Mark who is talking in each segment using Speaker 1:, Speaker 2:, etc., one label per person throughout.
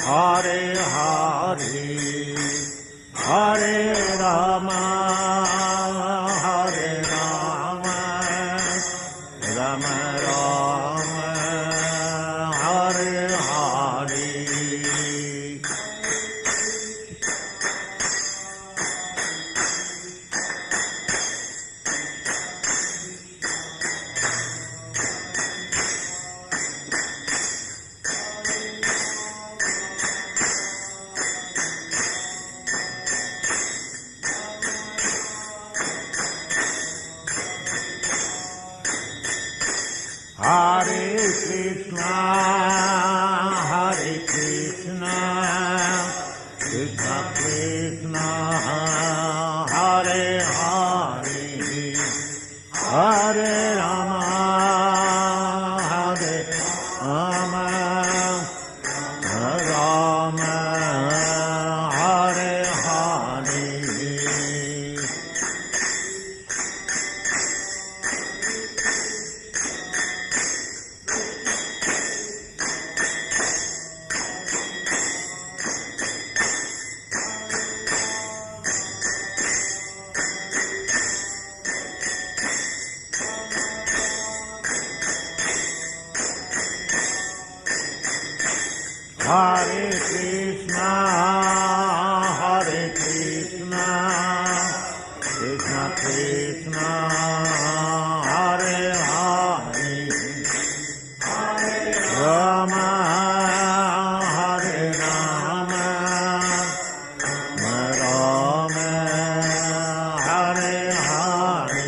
Speaker 1: Hare Hare, Hare Rama, Hare Rama, Rama Rama, Hare Hare. Hare Krishna, Hare Krishna, Krishna Krishna, Hare Hare, Hare Rama, Hare Rama, Rama, Hare Hare. Hare Krishna, Hare Krishna, Krishna Krishna, Hare Hare, Rama, Hare Rama, Rama, Hare Hare.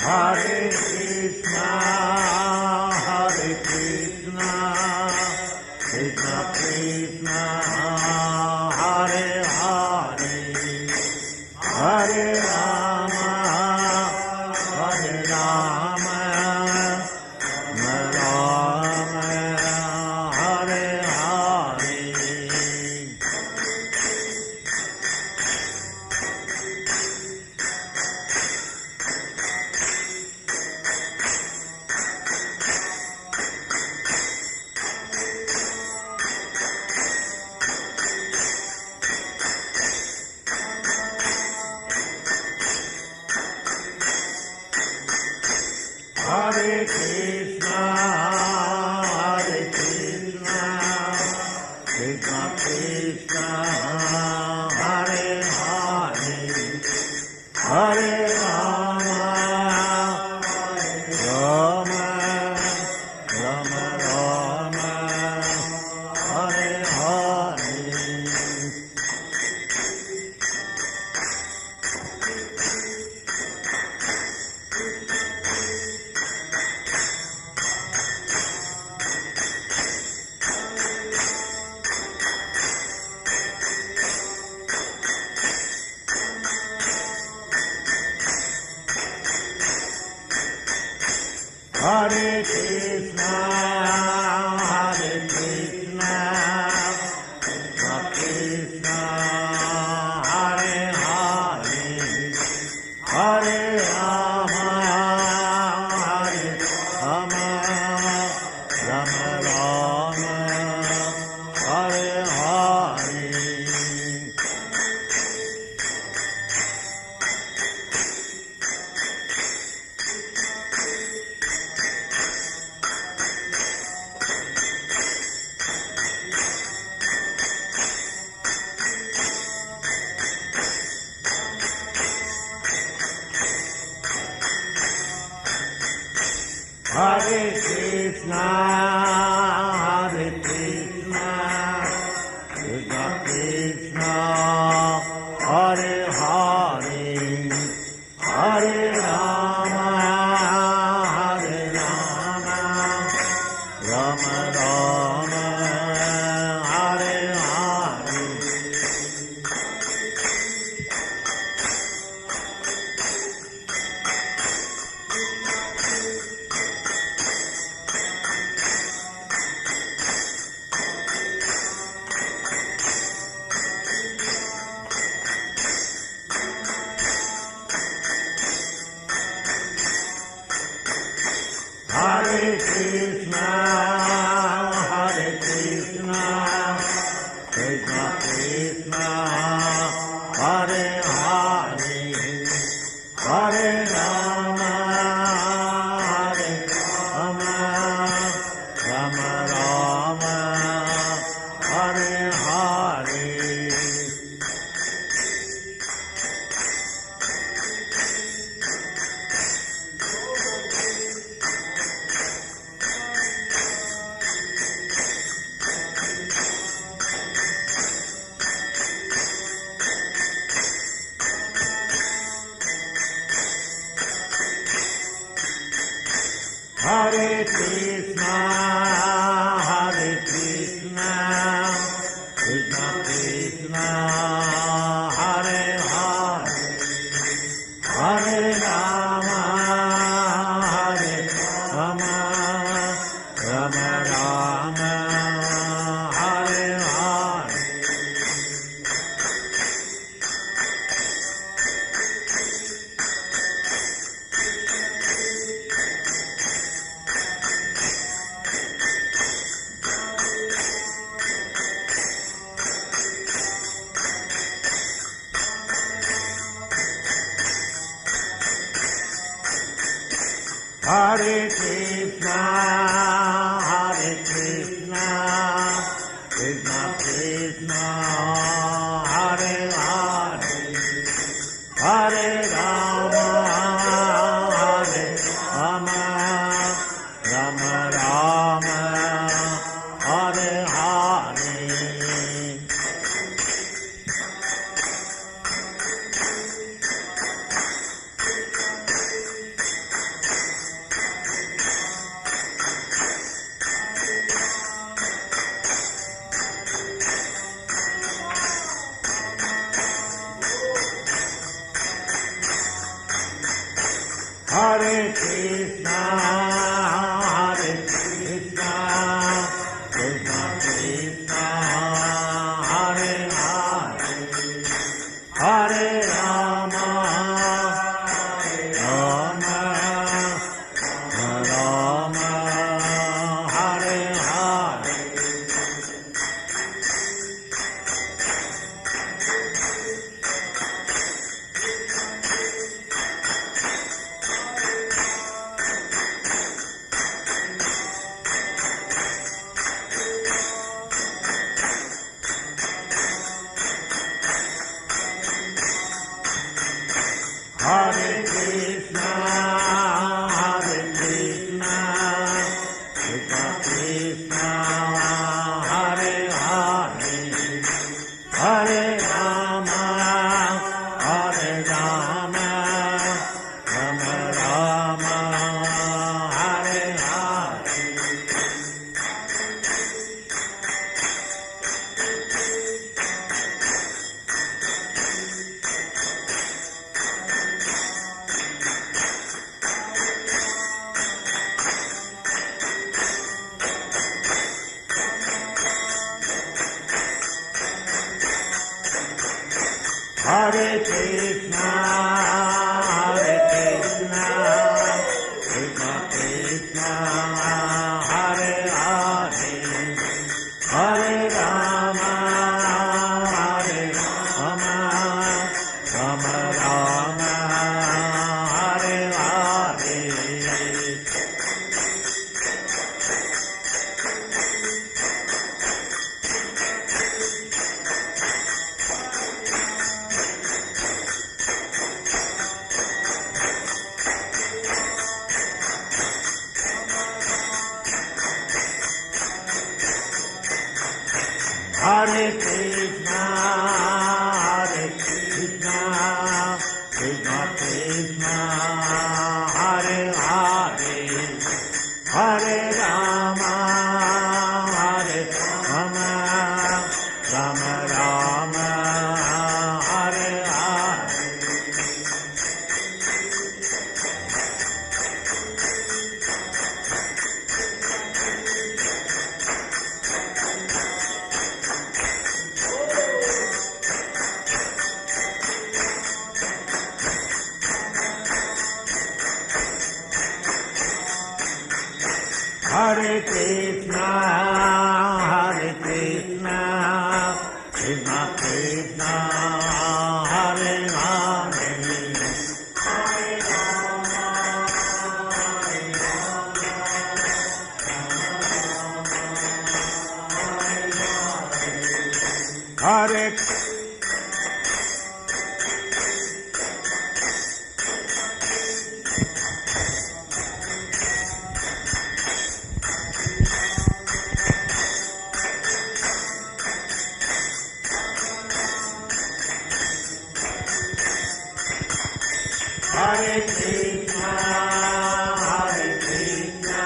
Speaker 1: Hare Krishna, Hare Krishna, Krishna Krishna, Hare Hare, Hare Rama, Hare Rama, Rama, Hare Hare. Hare Krishna, Hare Krishna, Krishna Krishna, Hare Hare, Hare Rama, Rama, Rama Rama, Hare Hare. Hare Krishna, Hare Krishna, Krishna Krishna, Hare Hare, Hare Rama, Hare Rama, Rama Rama, Hare Hare. Hare Krishna, Hare Krishna, Krishna Krishna, Hare Hare, Hare Rama, Hare Rama, Rama Rama, Hare Hare. Krishna, Krishna Krishna, Hare Hare, Hare Rama, Hare Rama, Rama Rama, Hare Hare. Hare Krishna, Krishna Krishna, Hare Hare, Hare Rama, Rama Rama, Hare Hare. Hare Krishna, Krishna Krishna, Hare Hare, Hare Rama, Rama Rama, Hare Hare. Hare Krishna, Krishna Krishna, Hare Hare, Hare Rama, Rama Rama, Hare Hare. Hare Krishna, Krishna Krishna, Hare Hare, Hare Rama, Rama Rama, Hare Hare. Hare Krishna, Krishna Krishna, Hare Hare, Hare Rama, Rama Rama, Hare Hare. Hare Krishna, Krishna Krishna, Hare Hare, Hare Rama, Hare Hare Krishna, Krishna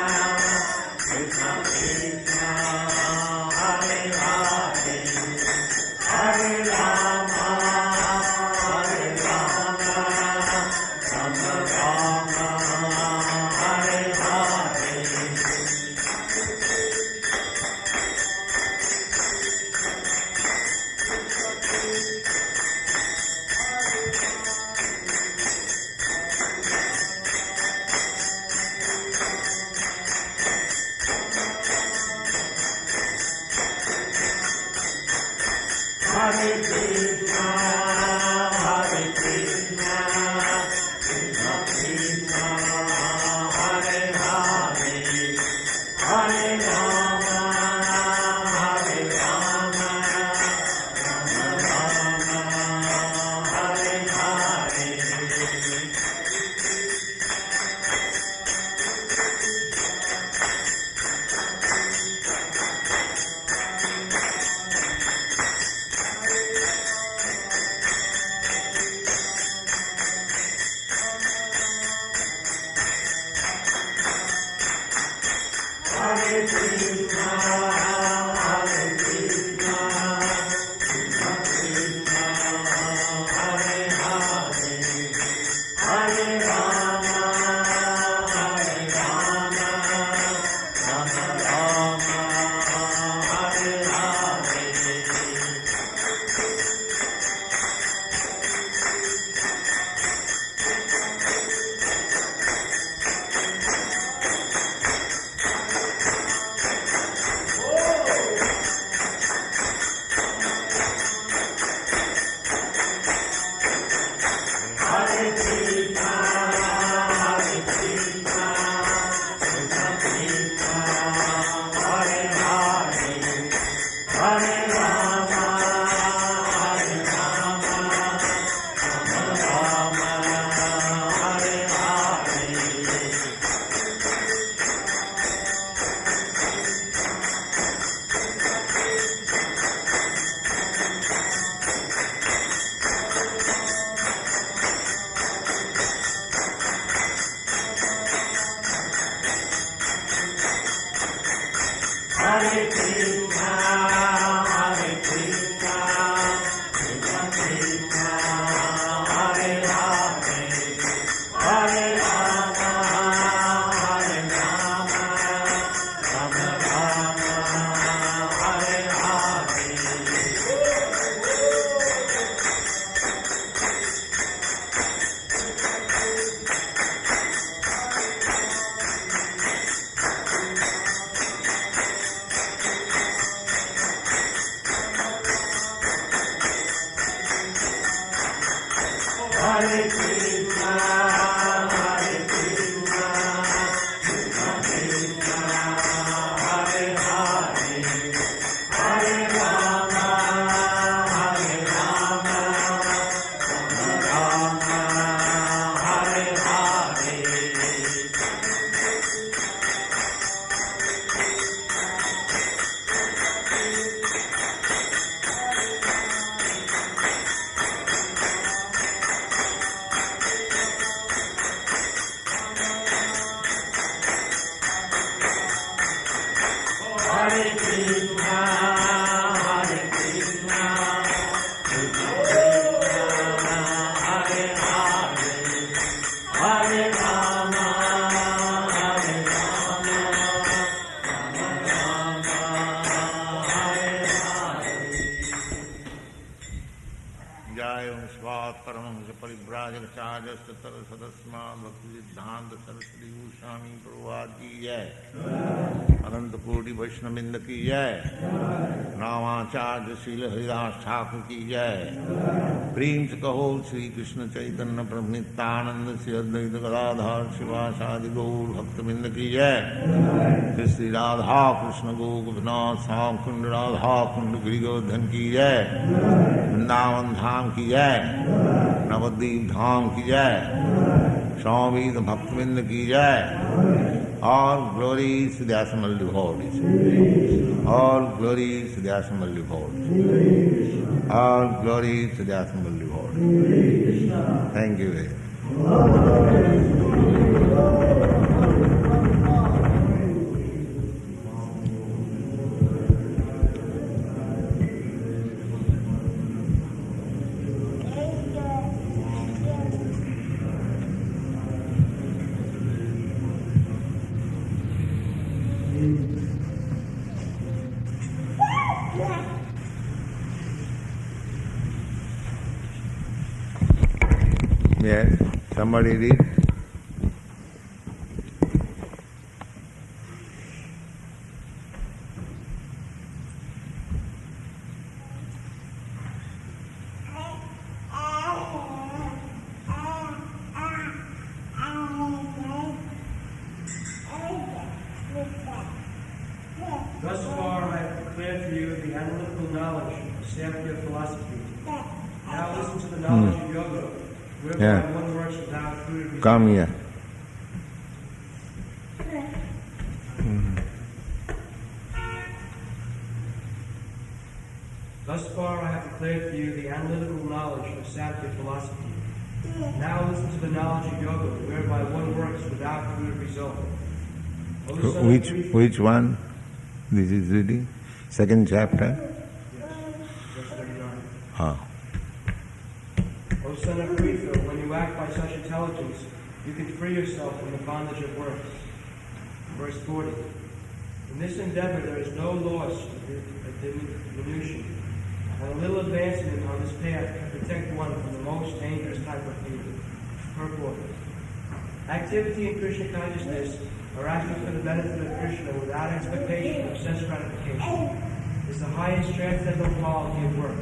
Speaker 2: Saraswati Goswami Prabhupada की जय, अनंत कोटि वैष्णववृंद की जय, रामाचार्य श्रील हरिदास ठाकुर की जय। प्रेम से कहो श्री कृष्ण चैतन्य प्रभु नित्यानंद श्री अद्वैत गदाधर शिवासादि गौर भक्तवृंद की जय। श्री राधा कृष्ण गोकुलनाथ श्याम कुंड राधा कुंड गिरिगोधन की जय, वृंदावन धाम की जय, नवद्वीप धाम की जय, स्वामी भक्तवृंद की जय। All glories to the assembled devotees. All glories to the assembled devotees. All glories to the assembled devotees. Thank you very Yes, somebody read.
Speaker 3: knowledge of Samkhya philosophy. Now listen to the knowledge of yoga, whereby one works without fruit of
Speaker 2: Come here.
Speaker 3: Thus far I have declared for you the analytical knowledge of Samkhya philosophy. Now listen to the knowledge of yoga, whereby one works without fruit of result. O son of Krishna-
Speaker 2: Which one? This is reading? Second chapter?
Speaker 3: Yes, verse 39.
Speaker 2: Ah.
Speaker 3: O son of Pritha, when you act by such intelligence, you can free yourself from the bondage of works. Verse 40. In this endeavor there is no loss of diminution, and a little advancement on this path can protect one from the most dangerous type of evil. Purport. Activity in Krishna consciousness, or acting for the benefit of Krishna without expectation of sense gratification, is the highest transcendental quality of work.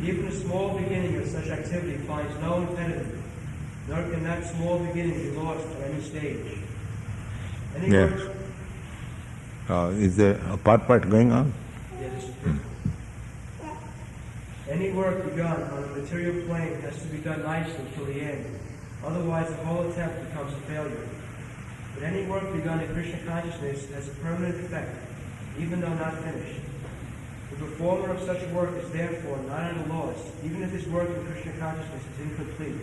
Speaker 3: Even the small beginning of such activity finds no impediment, nor can that small beginning be lost at any stage. Any
Speaker 2: Yes.
Speaker 3: work-
Speaker 2: Is there a part going on?
Speaker 3: Yeah, this is good. Any work begun on the material plane has to be done nicely till the end. Otherwise, the whole attempt becomes a failure. But any work begun in Krishna consciousness has a permanent effect, even though not finished. The performer of such work is therefore not at a loss, even if his work in Krishna consciousness is incomplete.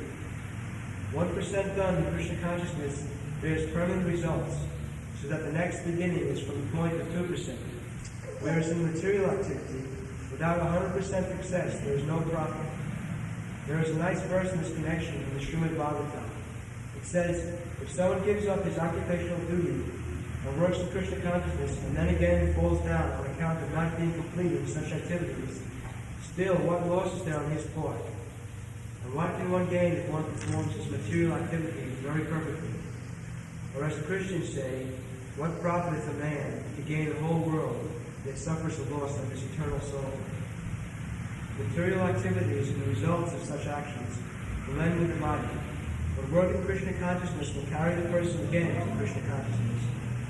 Speaker 3: 1% done in Krishna consciousness bears permanent results, so that the next beginning is from the point of 2%. Whereas in material activity, without 100% success, there is no profit. There is a nice verse in this connection in the Srimad Bhagavatam. It says, if someone gives up his occupational duty and works in Krishna consciousness and then again falls down on account of not being complete in such activities, still what loss is there on his part? And what can one gain if one performs his material activities very perfectly? Or as the Christians say, what profiteth a man if he gain the whole world, yet suffers the loss of his eternal soul? Material activities and the results of such actions will end with the body. But work in Krishna consciousness will carry the person again to Krishna consciousness,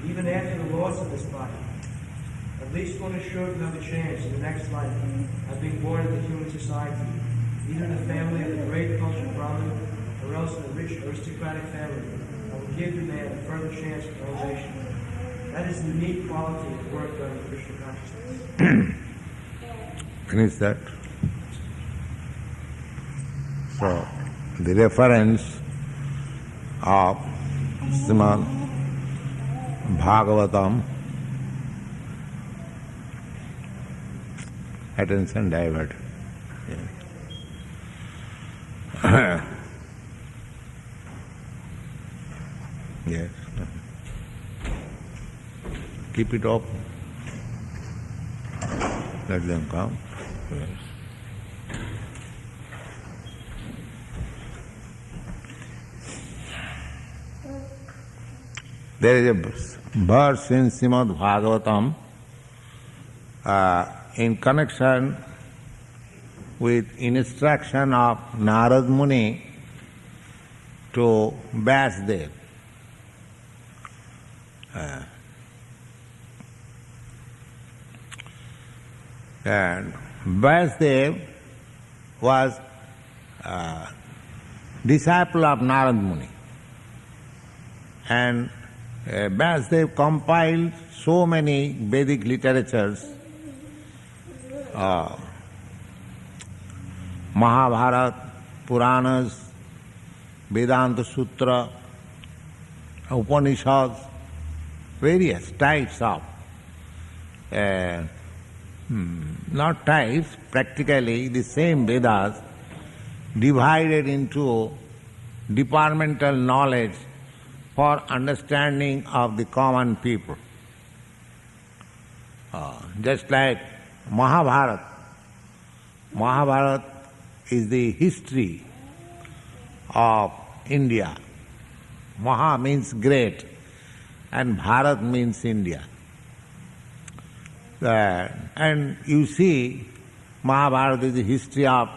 Speaker 3: even after the loss of this body. At least one is sure to have a chance in the next life of being born into human society, either in the family of a great cultured Brahmin, or else in a rich aristocratic family that will give the man a further chance of elevation. That is the unique quality of work done in Krishna consciousness.
Speaker 2: Finish that. So, the reference of Srimad Bhagavatam, attention divert. Yeah. Yes. Keep it open. Let them come. Yes. There is a verse in Srimad Bhagavatam in connection with instruction of Narad Muni to Vyasdev. And Vyasdev was a disciple of Narad Muni. And Vyasdev compiled so many Vedic literatures, Mahabharata, Puranas, Vedanta Sutra, Upanishads, various types of, not types, practically the same Vedas divided into departmental knowledge for understanding of the common people. Just like Mahabharata. Mahabharata is the history of India. Maha means great and Bharat means India. And you see, Mahabharata is the history of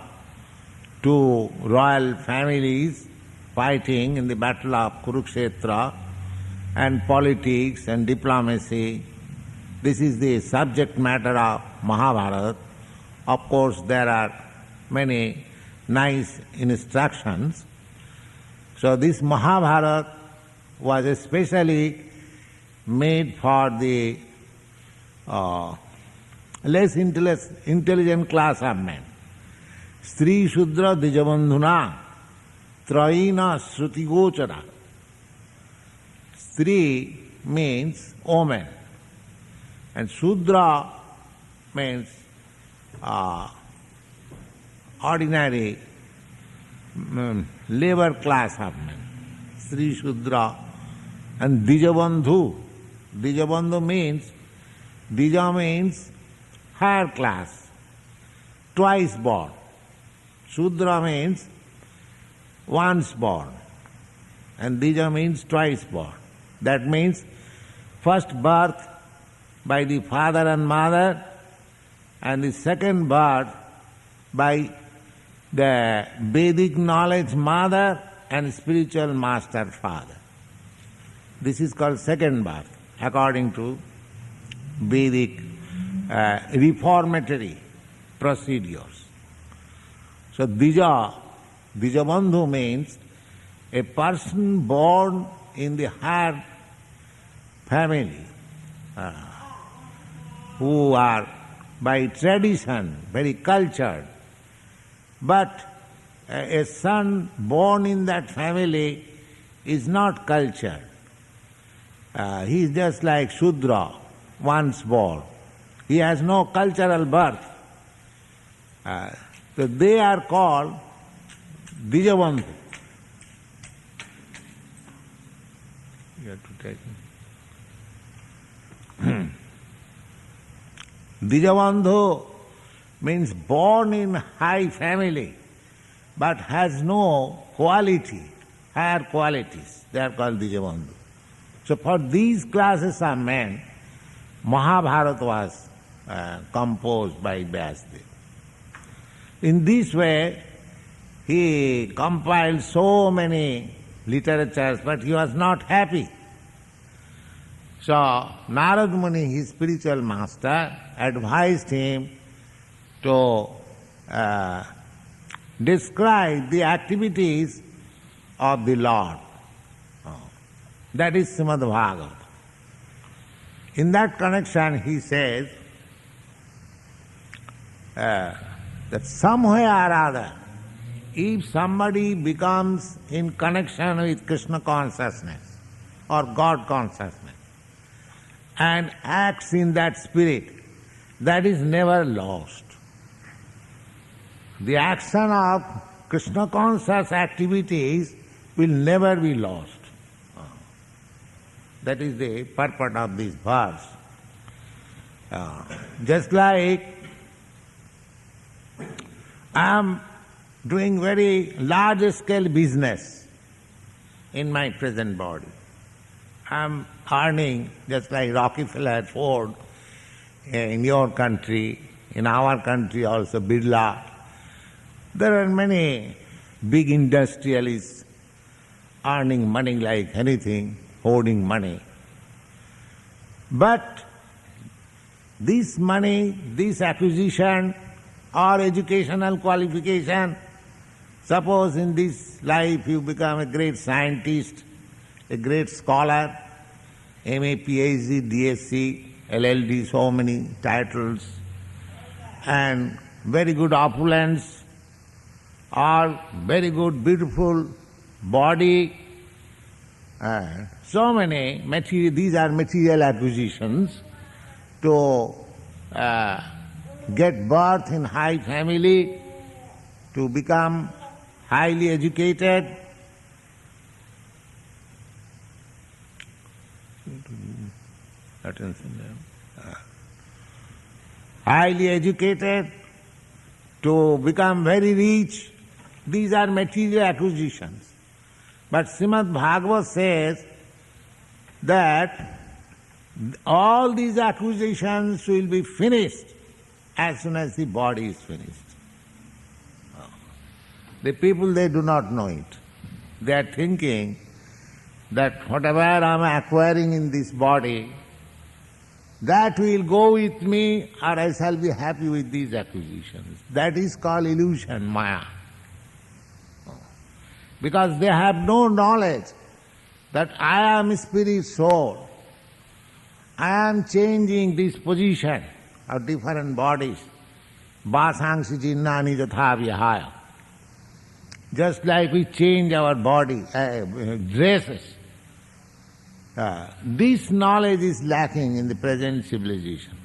Speaker 2: two royal families fighting in the battle of Kurukshetra, and politics and diplomacy. This is the subject matter of Mahabharata. Of course, there are many nice instructions. So this Mahabharata was especially made for the less intelligent class of men. Stri Shudra Dijabandhuna Traina Shruti Gochara. Stri means woman, and Shudra means ordinary labor class of men. Stri Shudra. And Dijabandhu. Dijabandhu means, Dija means higher class, twice born. Shudra means once born. And Dija means twice born. That means first birth by the father and mother, and the second birth by the Vedic knowledge mother and spiritual master father. This is called second birth, according to Vedic reformatory procedures. So Dijabandhu means a person born in the higher family, who are by tradition very cultured, but a son born in that family is not cultured. He is just like Shudra, once born. He has no cultural birth. So they are called Dijabandhu. You have to take it. Dijabandhu means born in high family, but has no quality, higher qualities. They are called Dijabandhu. So for these classes of men, Mahabharata was composed by Vyasadeva. In this way, he compiled so many literatures, but he was not happy. So Narad Muni, his spiritual master, advised him to describe the activities of the Lord. That is Srimad Bhagavata. In that connection, he says that somewhere or other, if somebody becomes in connection with Krishna consciousness or God consciousness and acts in that spirit, that is never lost. The action of Krishna conscious activities will never be lost. That is the purport of this verse. Just like I am doing very large scale business in my present body. I am earning just like Rockefeller, Ford in your country, in our country also Birla. There are many big industrialists earning money like anything, hoarding money. But this money, this acquisition or educational qualification, suppose in this life you become a great scientist, a great scholar, MA, PhD, DSc, LLD, so many titles, and very good opulence, or very good, beautiful body, so many material, these are material acquisitions to get birth in high family, to become highly educated. Highly educated, to become very rich. These are material acquisitions. But Srimad Bhagavata says that all these acquisitions will be finished as soon as the body is finished. The people, they do not know it. They are thinking that whatever I am acquiring in this body, that will go with me or I shall be happy with these acquisitions. That is called illusion, Maya. Because they have no knowledge that I am spirit soul. I am changing this position of different bodies. Vasangsi jinnani jatha vihaya. Just like we change our body, dresses. This knowledge is lacking in the present civilization.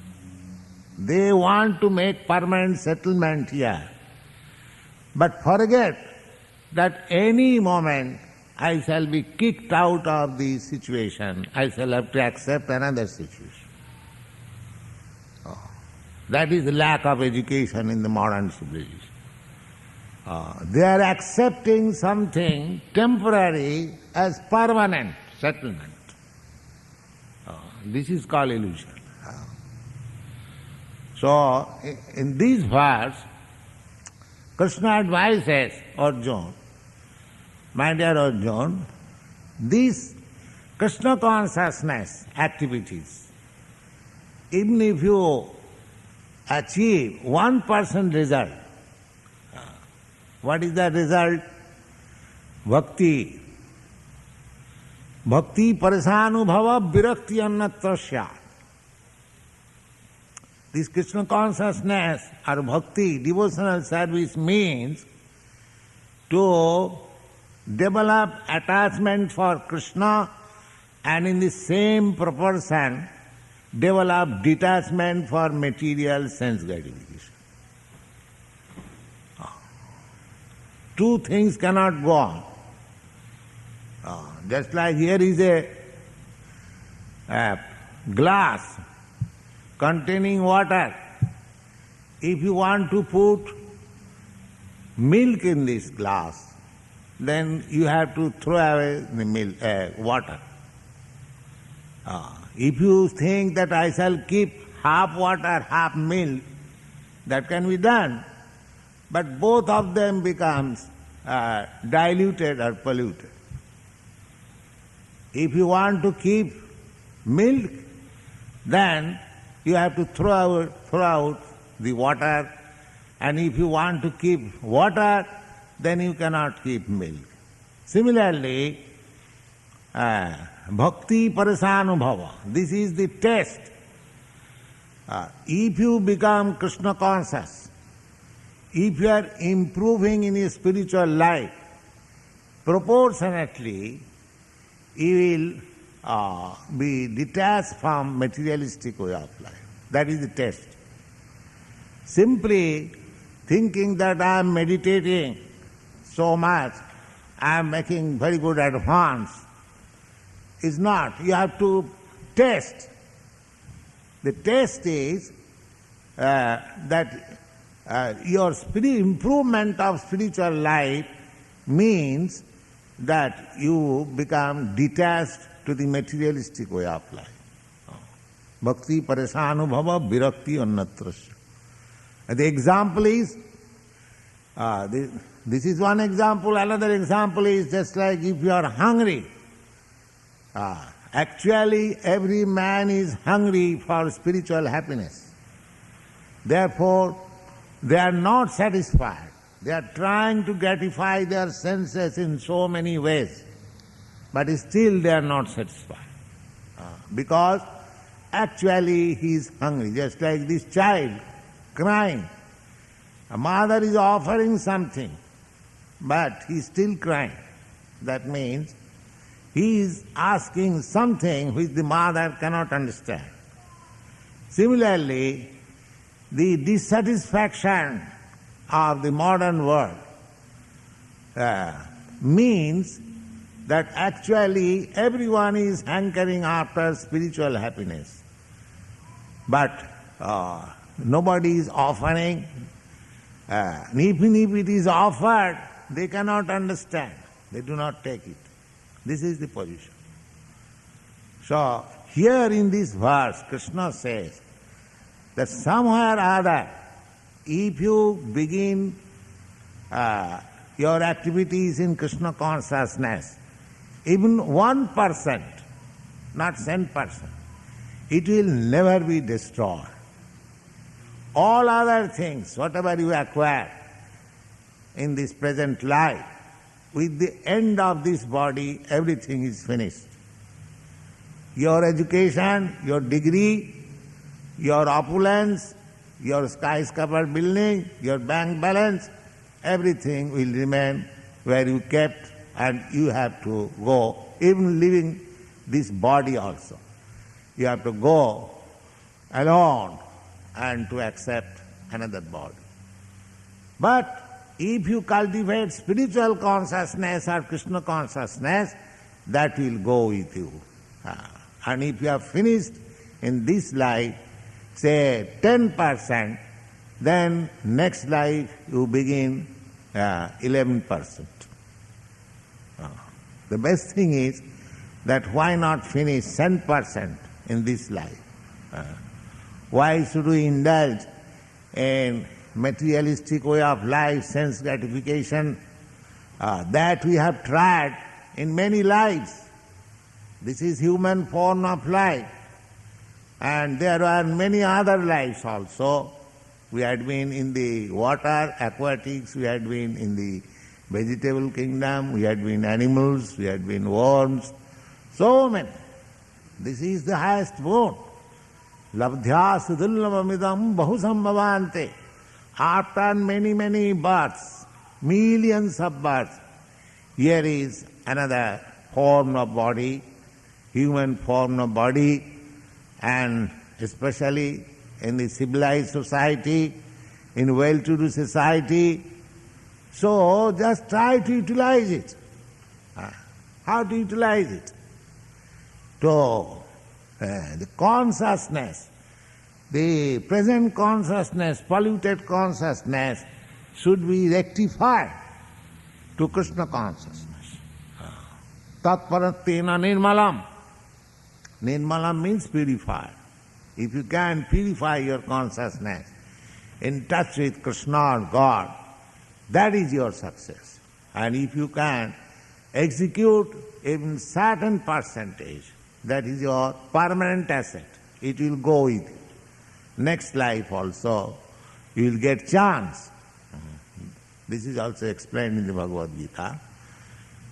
Speaker 2: They want to make permanent settlement here, but forget that any moment I shall be kicked out of the situation, I shall have to accept another situation. That is the lack of education in the modern civilization. They are accepting something temporary as permanent settlement. This is called illusion. So, in this verse, Krishna advises Arjuna, my dear Arjuna, these Krishna consciousness activities, even if you achieve 1% result, what is the result? Bhakti. Bhakti parasanubhava virakti annatrasya. This Krishna consciousness or bhakti, devotional service, means to develop attachment for Krishna and in the same proportion develop detachment for material sense gratification. Two things cannot go on. Just like here is a glass containing water. If you want to put milk in this glass, then you have to throw away the milk, water. If you think that I shall keep half water, half milk, that can be done. But both of them becomes diluted or polluted. If you want to keep milk, then you have to throw out the water, and if you want to keep water, then you cannot keep milk. Similarly, bhakti parasanubhava, this is the test. If you become Krishna conscious, if you are improving in your spiritual life, proportionately you will be detached from materialistic way of life. That is the test. Simply thinking that I am meditating so much, I am making very good advance, is not. You have to test. The test is that your improvement of spiritual life means that you become detached to the materialistic way of life. Bhakti parasanubhava virakti annatrasya. The example is, this is one example. Another example is just like if you are hungry. Actually, every man is hungry for spiritual happiness. Therefore, they are not satisfied. They are trying to gratify their senses in so many ways, but still they are not satisfied. Because actually he is hungry, just like this child crying. A mother is offering something, but he is still crying. That means he is asking something which the mother cannot understand. Similarly, the dissatisfaction of the modern world means that actually everyone is hankering after spiritual happiness. But nobody is offering. Even if it is offered, they cannot understand. They do not take it. This is the position. So, here in this verse, Krishna says that somewhere or other, if you begin your activities in Krishna consciousness, even 1%, not 10%, it will never be destroyed. All other things, whatever you acquire in this present life, with the end of this body, everything is finished. Your education, your degree, your opulence, your skyscraper building, your bank balance, everything will remain where you kept, and you have to go, even leaving this body also. You have to go alone and to accept another body. But if you cultivate spiritual consciousness or Krishna consciousness, that will go with you. And if you have finished in this life, say 10%, then next life you begin 11%. The best thing is that why not finish 10% in this life? Why should we indulge in materialistic way of life, sense gratification? That we have tried in many lives. This is human form of life. And there are many other lives also. We had been in the water, aquatics, we had been in the vegetable kingdom, we had been animals, we had been worms, so many. This is the highest boon. Labdhya sudullamamidam bahusambhavante. After many, many births, millions of births, here is another form of body, human form of body, and especially in the civilized society, in well-to-do society. So just try to utilize it. How to utilize it? So the consciousness, the present consciousness, polluted consciousness, should be rectified to Krishna consciousness. Tatparatena nirmalam. Nirmalam means purified. If you can purify your consciousness in touch with Krishna or God, that is your success. And if you can execute even certain percentage, that is your permanent asset. It will go with you. Next life also, you will get chance. This is also explained in the Bhagavad Gita.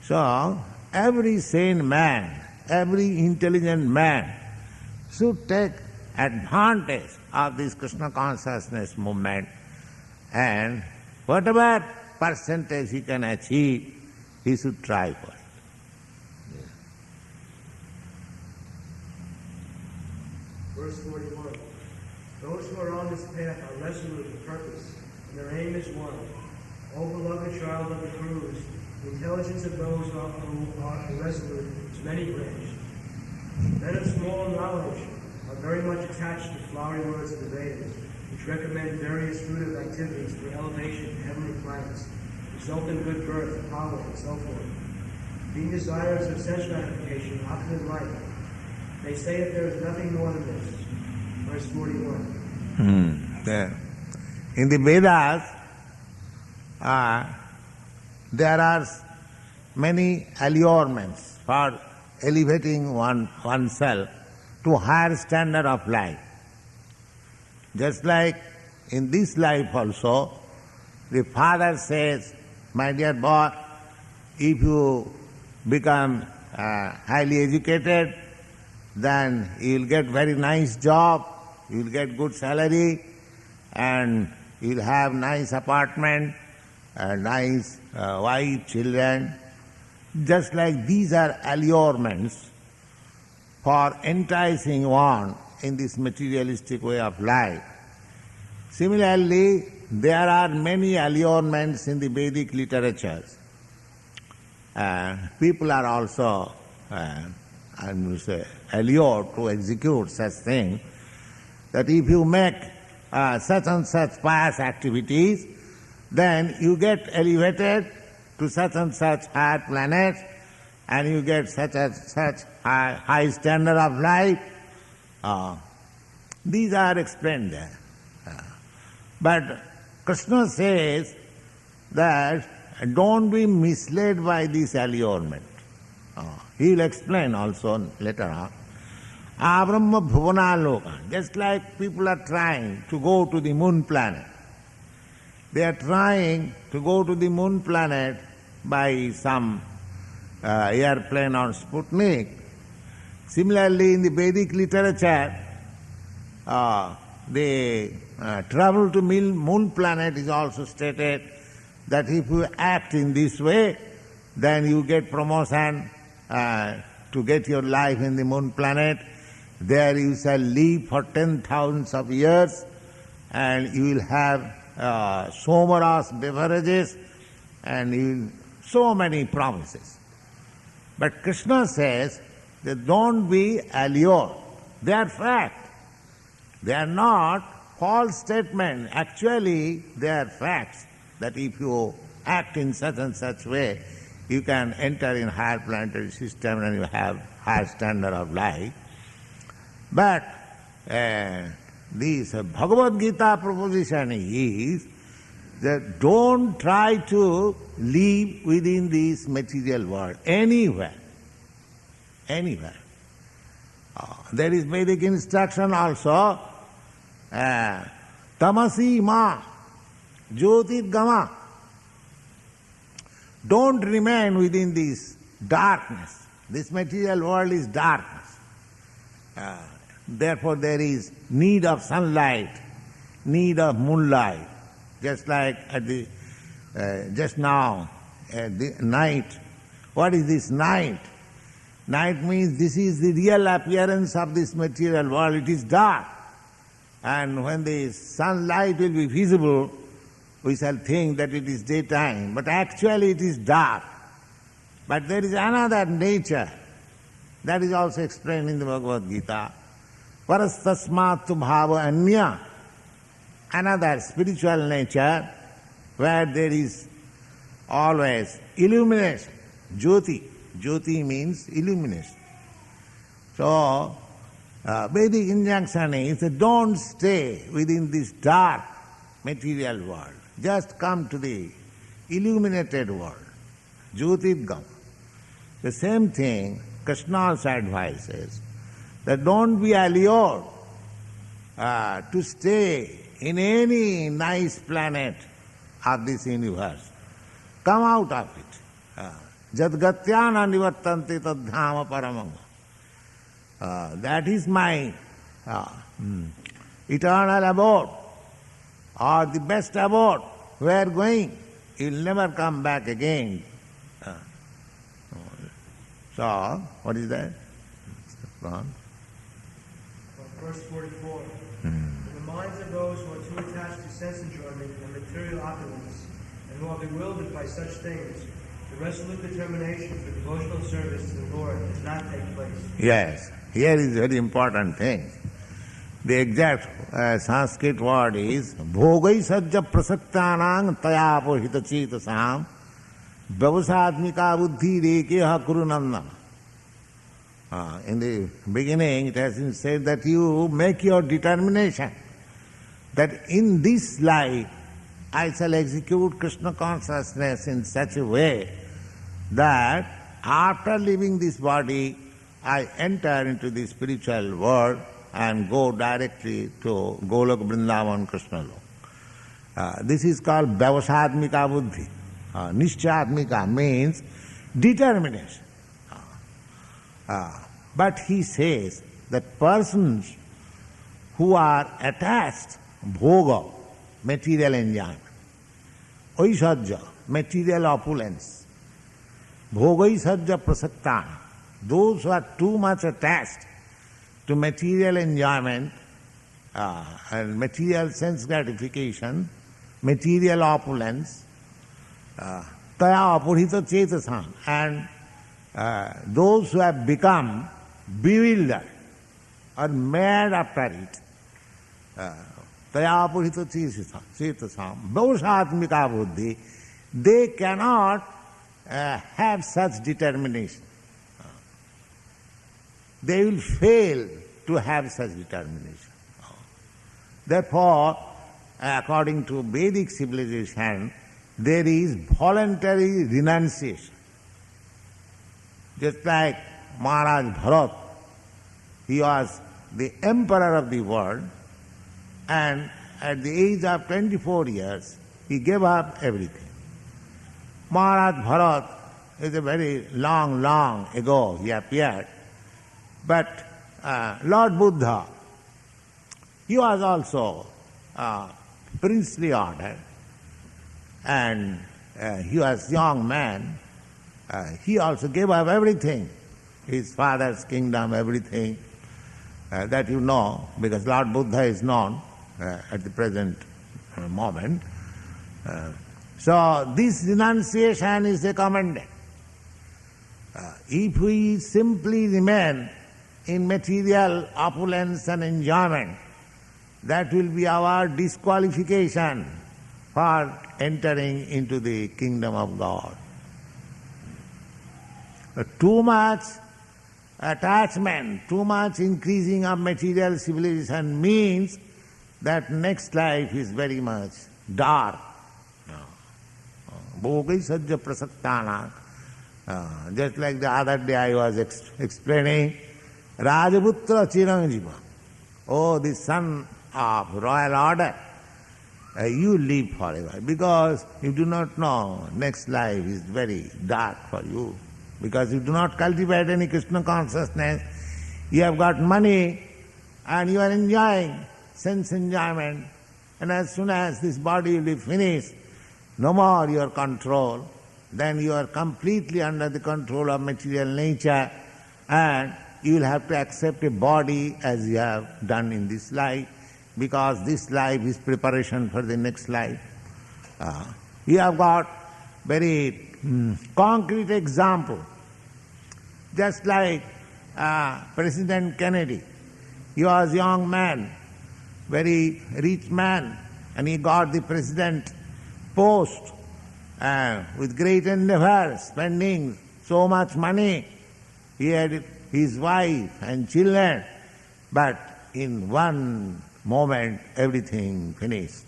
Speaker 2: So, every sane man, every intelligent man should take advantage of this Krishna consciousness movement, and whatever percentage he can achieve, he should try for it.
Speaker 3: Verse 41. Those who are on this path are resolute in purpose, and their aim is one. O beloved child of the Cruz, the intelligence of those who are irresolute is many branched. Men of small knowledge are very much attached to flowery words of the Vedas, which recommend various fruitive activities for elevation to heavenly planets, result in good birth, power, and so forth. Being desirous of sense gratification often in life, they say that there is nothing more than this. Verse 41.
Speaker 2: There. In the Vedas, there are many allurements for elevating oneself to higher standard of life. Just like in this life also, the father says, my dear boy, if you become highly educated, then you will get very nice job, you will get good salary, and you will have nice apartment, nice wife, children. Just like these are allurements for enticing one in this materialistic way of life. Similarly, there are many allurements in the Vedic literatures. People are also allured to execute such things, that if you make such and such pious activities, then you get elevated to such and such higher planets, and you get such and such high standard of life. These are explained there. But Krishna says that don't be misled by this allurement. He will explain also later on. Abrahma bhuvanaloka. Just like people are trying to go to the moon planet. They are trying to go to the moon planet by some airplane or Sputnik. Similarly, in the Vedic literature, the travel to moon planet is also stated that if you act in this way, then you get promotion to get your life in the moon planet. There you shall live for 10,000 of years, and you will have somaras beverages, and you will, so many promises. But Krishna says that don't be allured. They are fact. They are not false statement. Actually, they are facts that if you act in such and such way, you can enter in higher planetary system and you have higher standard of life. But this Bhagavad Gita proposition is that don't try to live within this material world, anywhere. Anywhere. There is Vedic instruction also, tamasi ma, jyotit gama. Don't remain within this darkness. This material world is darkness. Therefore there is need of sunlight, need of moonlight. Just like at the just now, at the night. What is this night? Night means this is the real appearance of this material world. It is dark. And when the sunlight will be visible, we shall think that it is daytime. But actually it is dark. But there is another nature that is also explained in the Bhagavad Gita. Parastasmatu bhava anya. Another spiritual nature where there is always illumination. Jyoti. Jyoti means illumination. So, Vedic injunction is that don't stay within this dark material world. Just come to the illuminated world. Jyotirgam. The same thing Krishna also advises, that don't be allured to stay in any nice planet of this universe. Come out of it. Jadgatyana nivartanti tadhama paramam. That is my eternal abode, or the best abode. Where going? You'll never come back again. So, what is that?
Speaker 3: Verse 44. In the minds of those who are too attached to sense enjoyment and material opulence, and who are bewildered by such things, the resolute determination for devotional service to the Lord does not take place.
Speaker 2: Yes, here is very important thing. The exact Sanskrit word is bhogai sajja prasaktanang tayapo hitachetasam vyavasadmika buddhi rekeha kurunanna. In the beginning it has been said that you make your determination that in this life I shall execute Krishna consciousness in such a way that after leaving this body I enter into the spiritual world and go directly to Golok Vrindavan Krishna Lok. This is called Vyavasadmika Buddhi. Nishchadmika means determination. But he says that persons who are attached, bhoga, material enjoyment, oisajja, material opulence, bhogaisajja prasaktana, those who are too much attached to material enjoyment and material sense gratification, material opulence, taya apurhita chetasam, and those who have become bewildered or mad after it, taya apurhita chetasam, vyavasadmika buddhi, they cannot have such determination. They will fail to have such determination. Therefore, according to Vedic civilization, there is voluntary renunciation. Just like Maharaj Bharat, he was the emperor of the world, and at the age of 24 years, he gave up everything. Maharaj Bharat is a very long ago he appeared, but Lord Buddha, he was also princely order, and he was young man. He also gave up everything, his father's kingdom, everything that you know, because Lord Buddha is known at the present moment. So this renunciation is recommended. If we simply remain in material opulence and enjoyment, that will be our disqualification for entering into the kingdom of God. Too much attachment, too much increasing of material civilization means that next life is very much dark. Bhogai sajja prasaktana. Just like the other day I was explaining, Rajaputra Chiranjiva. Oh, the son of royal order, you live forever, because you do not know next life is very dark for you, because you do not cultivate any Krishna consciousness. You have got money and you are enjoying sense enjoyment, and as soon as this body will be finished, no more your control, then you are completely under the control of material nature, and you will have to accept a body as you have done in this life, because this life is preparation for the next life. You have got very concrete example. Just like President Kennedy, he was a young man, very rich man, and he got the president post with great endeavor, spending so much money. He had his wife and children, but in one moment everything finished.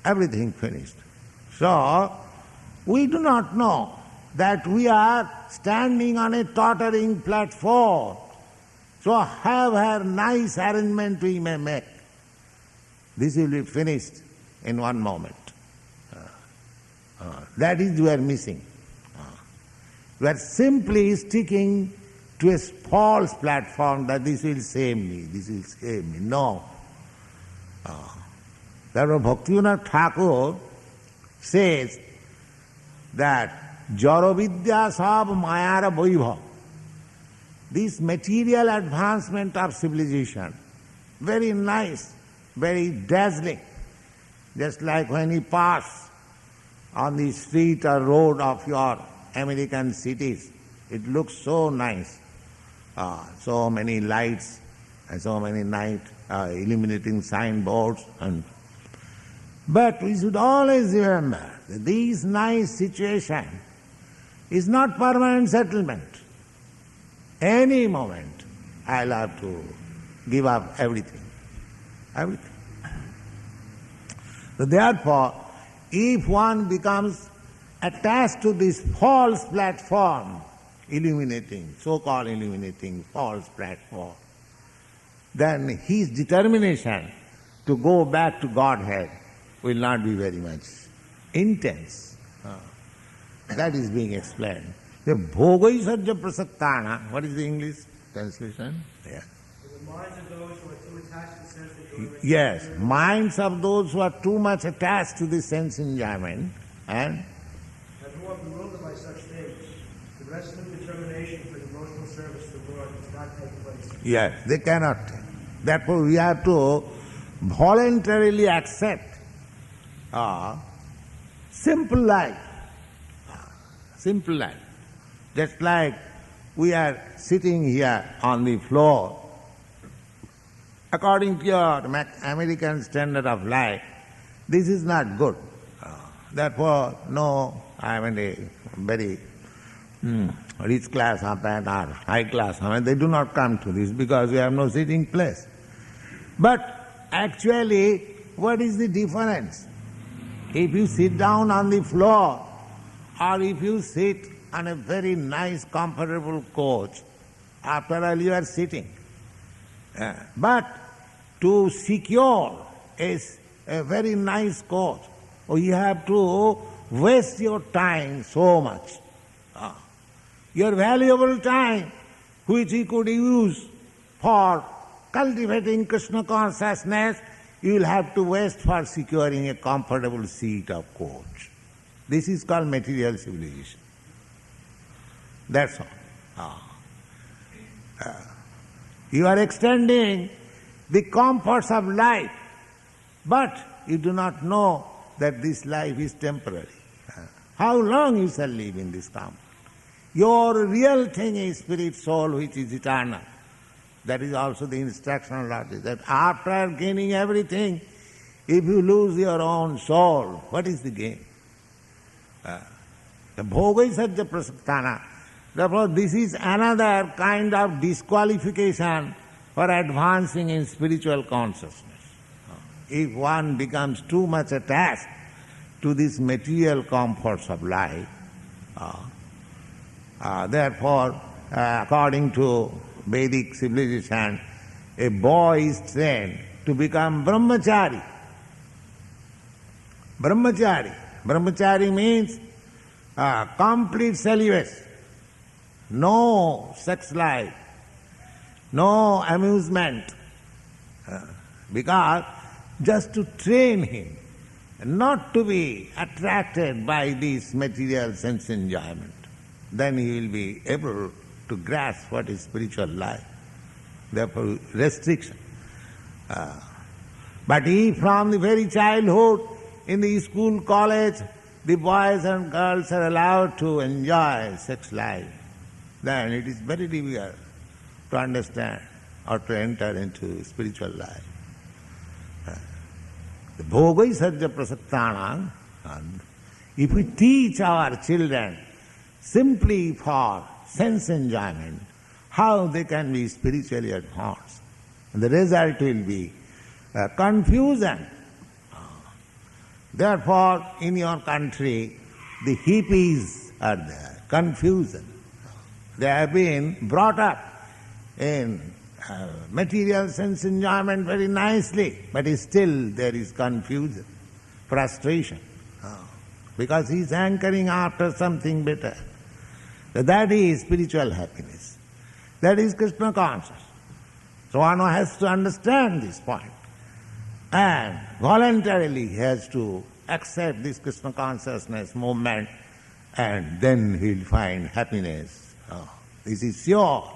Speaker 2: Everything finished. So, we do not know that we are standing on a tottering platform. So however nice arrangement we may make, this will be finished in one moment. That is we are missing. We are simply sticking to a false platform that this will save me, this will save me. No. Therefore Bhaktivinoda Thakur says that Jara Vidya Sab Mayara Vaibhav, this material advancement of civilization, very nice, very dazzling, just like when you pass on the street or road of your American cities, it looks so nice. So many lights and so many night illuminating signboards. But we should always remember that this nice situation is not permanent settlement. Any moment I'll have to give up everything. Everything. So therefore, if one becomes attached to this false platform, illuminating, so-called illuminating false platform, then his determination to go back to Godhead will not be very much intense. That is being explained. The bhogai sajja prasaktana, what is the English translation? Yeah.
Speaker 3: The minds of those who are too attached to sense enjoyment.
Speaker 2: Yes, minds of those who are too much attached to the sense enjoyment and
Speaker 3: who are bewildered by such things. The resolute determination for devotional service to the Lord does not take place.
Speaker 2: yes, they cannot. Therefore we have to voluntarily accept simple life. Simple life. Just like we are sitting here on the floor, according to your American standard of life, this is not good. Therefore, no, I mean a very rich class or high class, they do not come to this because we have no sitting place. But actually, what is the difference? If you sit down on the floor or if you sit on a very nice, comfortable coach, After all, you are sitting. But to secure a very nice coach, you have to waste your time so much. Your valuable time, which you could use for cultivating Krishna consciousness, you will have to waste for securing a comfortable seat of coach. This is called material civilization. That's all. You are extending the comforts of life, but you do not know that this life is temporary. How long you shall live in this comfort? Your real thing is spirit soul, which is eternal. That is also the instructional logic, that after gaining everything, if you lose your own soul, what is the gain? The whois prasaktana. Therefore, this is another kind of disqualification for advancing in spiritual consciousness. If one becomes too much attached to these material comforts of life, therefore, according to Vedic civilization, a boy is trained to become brahmachari. Brahmachari means complete celibacy. No sex life, no amusement, because just to train him not to be attracted by this material sense enjoyment. Then he will be able to grasp what is spiritual life. Therefore, restriction. But if from the very childhood, in the school, college, the boys and girls are allowed to enjoy sex life, then it is very difficult to understand or to enter into spiritual life. The whois prasaktana, and if we teach our children simply for sense enjoyment, how they can be spiritually advanced, and the result will be confusion. Therefore, in your country, the hippies are there, confusion. They have been brought up in material sense enjoyment very nicely, but still there is confusion, frustration, because he is hankering after something better. That is spiritual happiness. That is Krishna consciousness. So one has to understand this point, and voluntarily he has to accept this Krishna consciousness movement, and then he will find happiness. This is sure.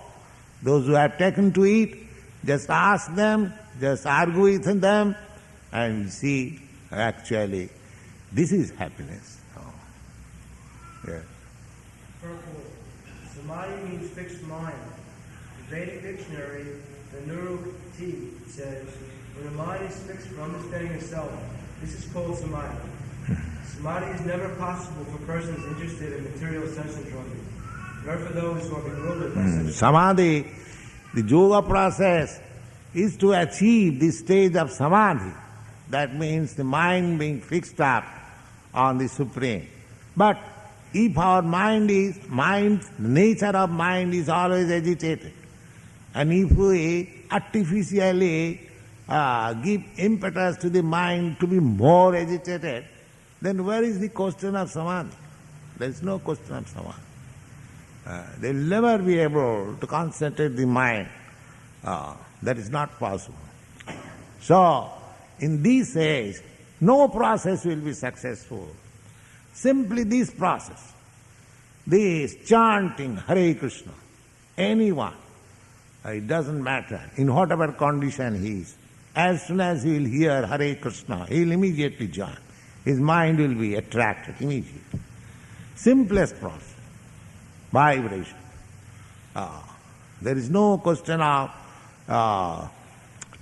Speaker 2: Those who have taken to it, just ask them, just argue with them, and see actually this is happiness. Yeah.
Speaker 3: Purple. Samadhi means fixed mind. The Vedic dictionary, the Nurukti, says, when the mind is fixed for understanding itself, this is called samadhi. Samadhi is never possible for persons interested in material sense enjoyment, nor for those who are bewildered by such.
Speaker 2: Samadhi, the yoga process, is to achieve this stage of samadhi. That means the mind being fixed up on the Supreme. But if our the nature of mind is always agitated, and if we artificially give impetus to the mind to be more agitated, then where is the question of samadhi? There is no question of samadhi. They will never be able to concentrate the mind. That is not possible. So, in this age, no process will be successful. Simply this process, this chanting Hare Krishna, anyone, it doesn't matter, in whatever condition he is, as soon as he will hear Hare Krishna, he will immediately join. His mind will be attracted immediately. Simplest process, vibration. There is no question of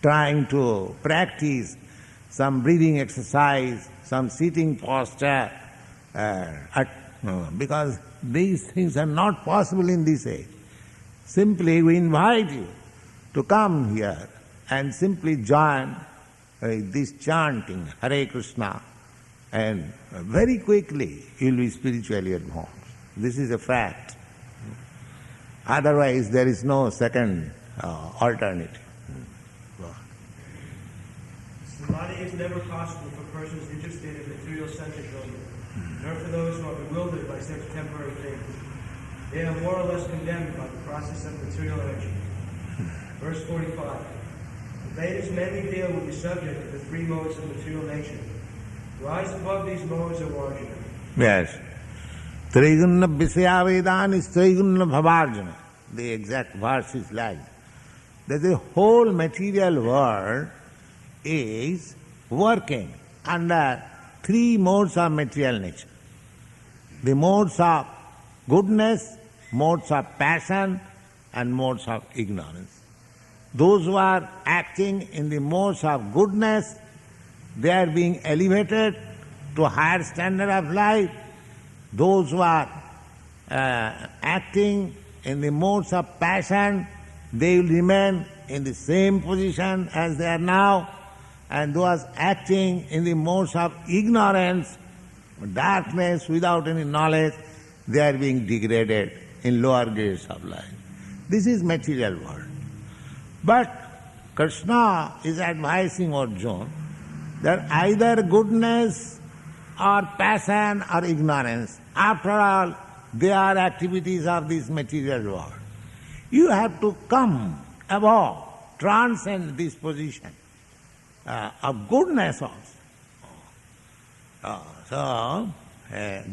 Speaker 2: trying to practice some breathing exercise, some sitting posture, because these things are not possible in this age. Simply we invite you to come here and simply join this chanting Hare Krishna, and very quickly you will be spiritually advanced. This is a fact. Otherwise, there is no second alternative.
Speaker 3: Samadhi is never possible for persons interested in material sense enjoyment, nor for those who are bewildered by such temporary things. They are more or less condemned by the process of material energy. Verse 45. The Vedas mainly deal with the subject of the three modes of material nature. Rise above these modes, O Arjuna.
Speaker 2: Yes. Trigunna Visyavedani Trigunna Bhavarjuna. The exact verse is like that the whole material world is working under three modes of material nature. The modes of goodness, modes of passion, and modes of ignorance. Those who are acting in the modes of goodness, they are being elevated to a higher standard of life. Those who are acting in the modes of passion, they will remain in the same position as they are now. And those acting in the modes of ignorance, darkness, without any knowledge, they are being degraded in lower grades of life. This is material world. But Krishna is advising Arjuna that either goodness or passion or ignorance, after all, they are activities of this material world. You have to come above, transcend this position of goodness also.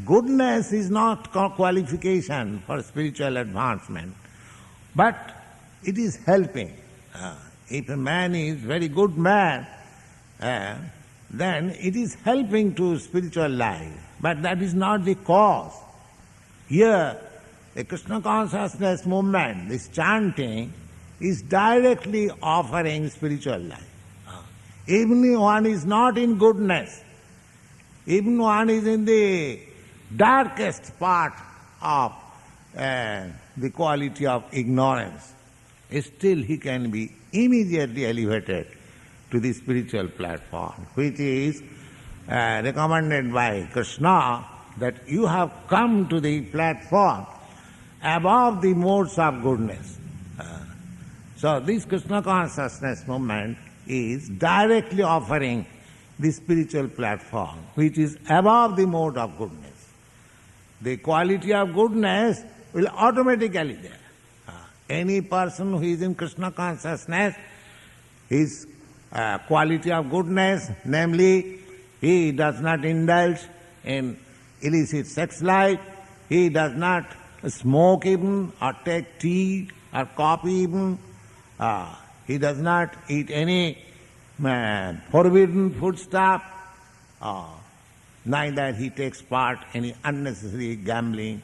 Speaker 2: Goodness is not qualification for spiritual advancement, but it is helping. If a man is very good man, then it is helping to spiritual life, but that is not the cause. Here, the Krishna consciousness movement, this chanting, is directly offering spiritual life. Even if one is not in goodness, even one is in the darkest part of the quality of ignorance, still he can be immediately elevated to the spiritual platform, which is recommended by Krishna, that you have come to the platform above the modes of goodness. So this Krishna consciousness movement is directly offering the spiritual platform, which is above the mode of goodness. The quality of goodness will automatically there. Any person who is in Krishna consciousness, his quality of goodness, namely, he does not indulge in illicit sex life, he does not smoke even, or take tea or coffee even, he does not eat any forbidden food stuff, neither he takes part in any unnecessary gambling.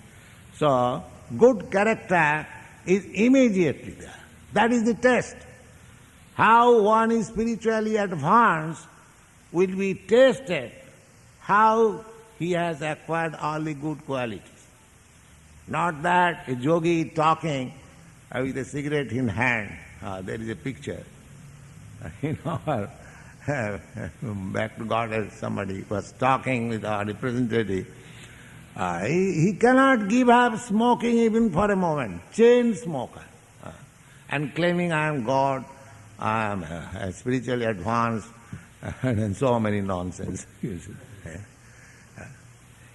Speaker 2: So, good character is immediately there. That is the test. How one is spiritually advanced will be tested how he has acquired all the good qualities. Not that a yogi talking with a cigarette in hand. There is a picture. Back to God, somebody was talking with our representative. He cannot give up smoking even for a moment, chain smoker, and claiming I am God, I am spiritually advanced, and so many nonsense.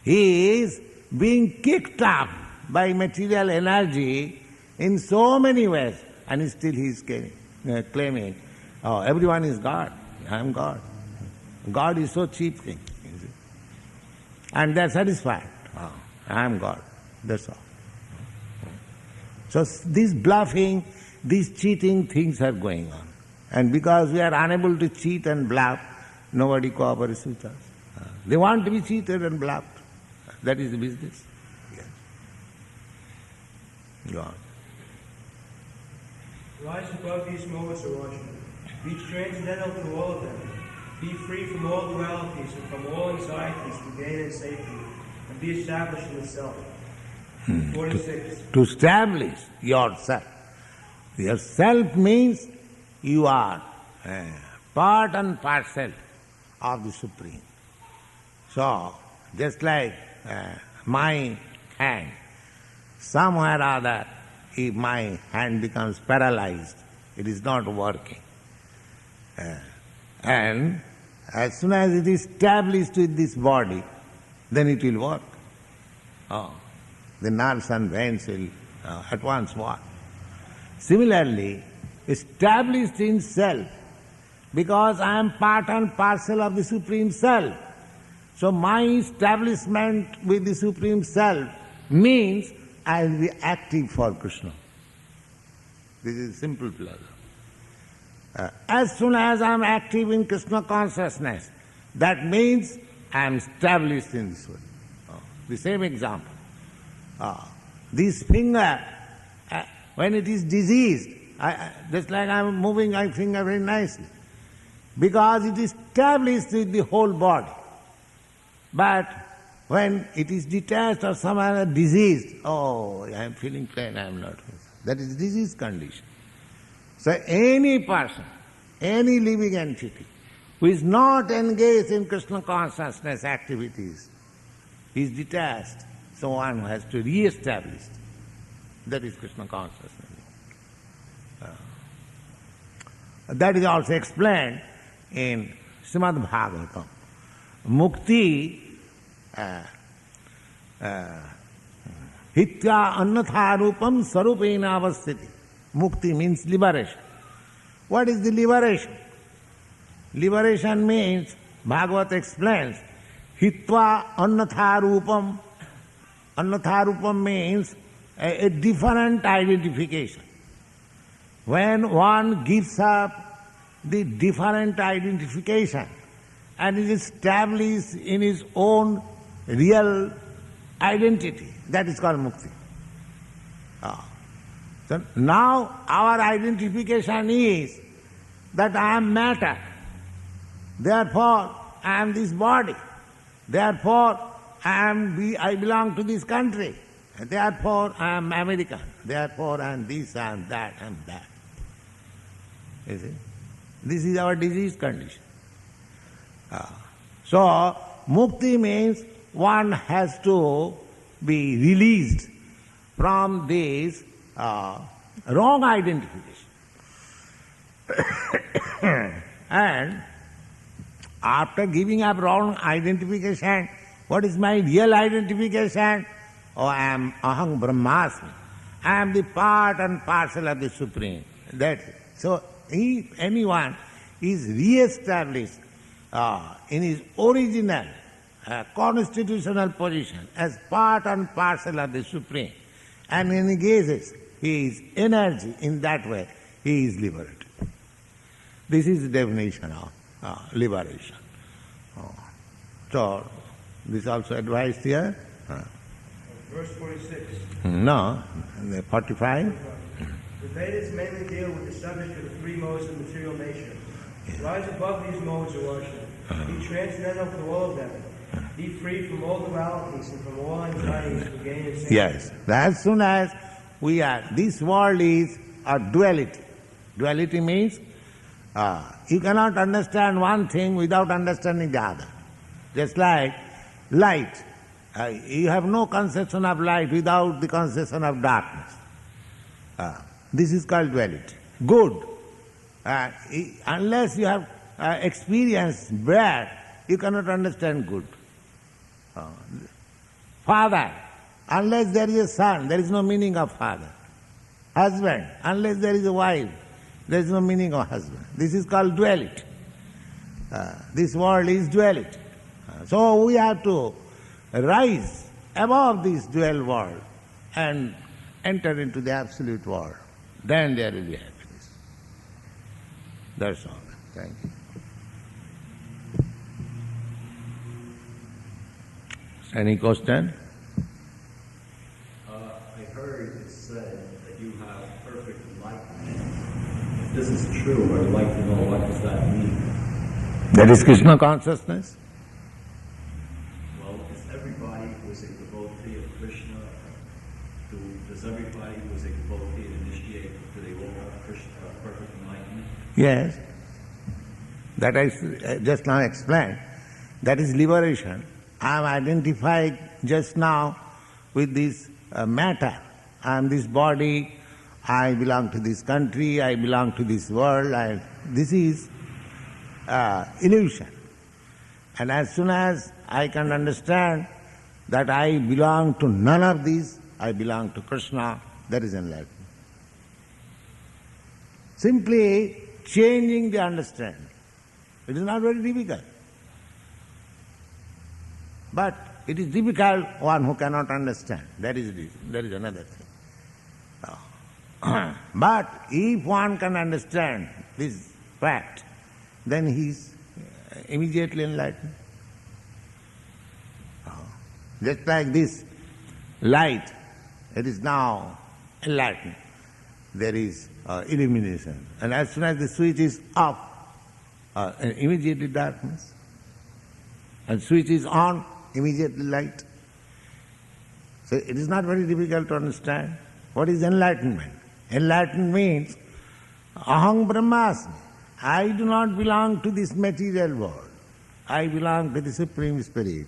Speaker 2: He is being kicked up by material energy in so many ways, and still he is claiming, oh, everyone is God, I am God. God is so cheap thing. And they are satisfied. Oh, I am God. That's all. So this bluffing, these cheating things are going on. And because we are unable to cheat and bluff, nobody cooperates with us. They want to be cheated and bluffed. That is the business. Yes. Go on.
Speaker 3: Rise above these modes, O Arjuna. Be transcendental to all of them. Be free from all dualities and from all anxieties to gain and safety, and be established in the self. 46.
Speaker 2: To establish yourself. Yourself means you are part and parcel of the Supreme. So, just like my hand, somewhere or other, if my hand becomes paralyzed, it is not working. And as soon as it is established with this body, then it will work. The nerves and veins will at once work. Similarly, established in self, because I am part and parcel of the Supreme Self. So my establishment with the Supreme Self means I will be active for Krishna. This is simple pleasure. As soon as I am active in Krishna consciousness, that means I am established in this way. The same example. This finger, when it is diseased, just like I am moving my finger very nicely, because it is established with the whole body. But when it is detached or some other diseased, I am feeling pain, I am not. That is disease condition. So any person, any living entity who is not engaged in Krishna consciousness activities is detached. So one has to re-establish. That is Krishna consciousness. That is also explained in Srimad Bhagavatam. Mukti hitya annatharupam sarupena avasthiti. Mukti means liberation. What is the liberation? Liberation means, Bhagavat explains, hitva annatharupam. Annatharupam means a different identification. When one gives up the different identification and is established in his own real identity, that is called mukti. So now our identification is that I am matter, therefore I am this body, therefore I belong to this country, therefore I am American, therefore I am this, I am that, I am that. You see? This is our disease condition. So, mukti means one has to be released from this wrong identification. And after giving up wrong identification, what is my real identification? I am aham brahmasmi. I am the part and parcel of the Supreme. That's it. So, if anyone is re-established in his original constitutional position as part and parcel of the Supreme and engages his energy in that way, he is liberated. This is the definition of liberation. So, this also advised here.
Speaker 3: Verse 46.
Speaker 2: No, 45.
Speaker 3: The Vedas mainly deal with the subject of the three modes of material nature. Rise above these modes, O Arjuna. Be transcendental to all of them. Be free from all dualities and from all anxieties to gain and
Speaker 2: Yes. As soon as we are, this world is a duality. Duality means you cannot understand one thing without understanding the other. Just like light. You have no conception of light without the conception of darkness. This is called duality. Good. Unless you have experienced bad, you cannot understand good. Father, unless there is a son, there is no meaning of father. Husband, unless there is a wife, there is no meaning of husband. This is called duality. This world is duality. So we have to rise above this dual world and enter into the absolute world. Then there will be happiness. That's all. Thank you. Any question?
Speaker 4: I heard it said that you have perfect enlightenment. If this is true, I'd like to know what does that mean?
Speaker 2: That is Krishna consciousness.
Speaker 4: Well, is everybody who is a devotee of Krishna, does everybody who is a devotee initiate, do they all have Krishna, perfect enlightenment?
Speaker 2: Yes. That I just now explained. That is liberation. I am identified just now with this matter. I am this body, I belong to this country, I belong to this world, this is illusion. And as soon as I can understand that I belong to none of these, I belong to Krishna, that is enlightenment. Simply changing the understanding. It is not very difficult. But it is difficult one who cannot understand. That is another thing. But if one can understand this fact, then he is immediately enlightened. Just like this light, it is now enlightened. There is illumination. And as soon as the switch is off, immediately darkness. And switch is on, immediately light. So it is not very difficult to understand. What is enlightenment? Enlightenment means aham brahmasmi. I do not belong to this material world. I belong to the Supreme Spirit.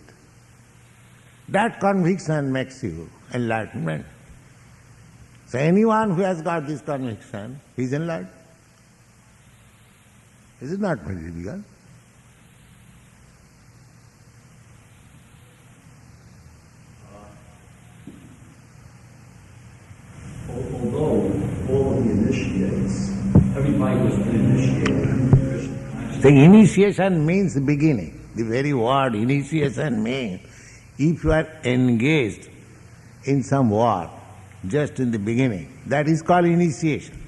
Speaker 2: That conviction makes you enlightenment. So anyone who has got this conviction is enlightened. Is it not very difficult?
Speaker 4: Although all of the initiates, everybody was initiated in Krishna consciousness.
Speaker 2: The initiation means beginning. The very word initiation means if you are engaged in some work just in the beginning, that is called initiation.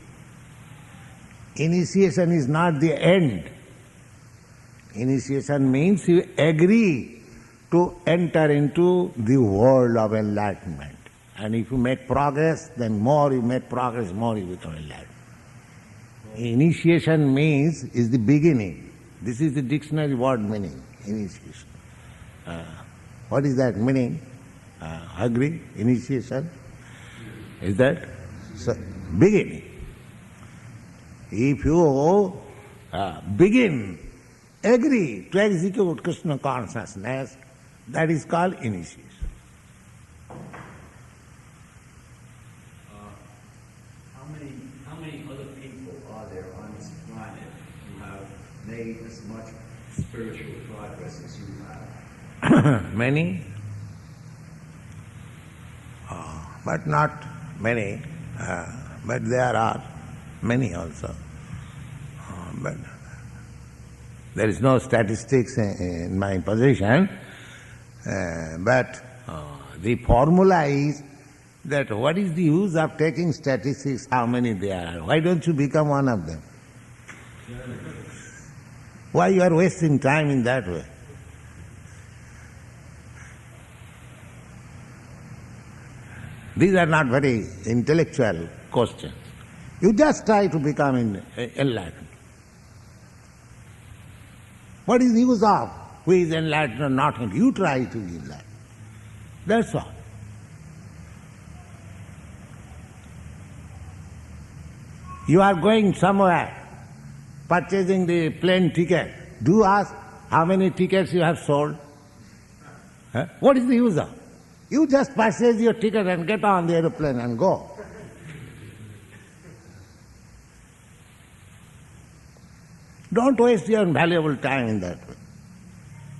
Speaker 2: Initiation is not the end. Initiation means you agree to enter into the world of enlightenment. And if you make progress, then more you make progress, more you become enlightened. Initiation means is the beginning. This is the dictionary word meaning, initiation. What is that meaning? Agree? Initiation? Is that? So, beginning. If you begin, agree to execute Krishna consciousness, that is called initiation.
Speaker 4: How many other people are there on this planet who have made as much spiritual progress as you have?
Speaker 2: Many, but not many, but there are many also. But there is no statistics in my possession, but the formula is that what is the use of taking statistics, how many there are? Why don't you become one of them? Why you are wasting time in that way? These are not very intellectual questions. You just try to become enlightened. What is the use of who is enlightened or not enlightened? You try to be enlightened. That's all. You are going somewhere, purchasing the plane ticket. Do ask how many tickets you have sold. What is the use of? You just purchase your ticket and get on the aeroplane and go. Don't waste your valuable time in that way.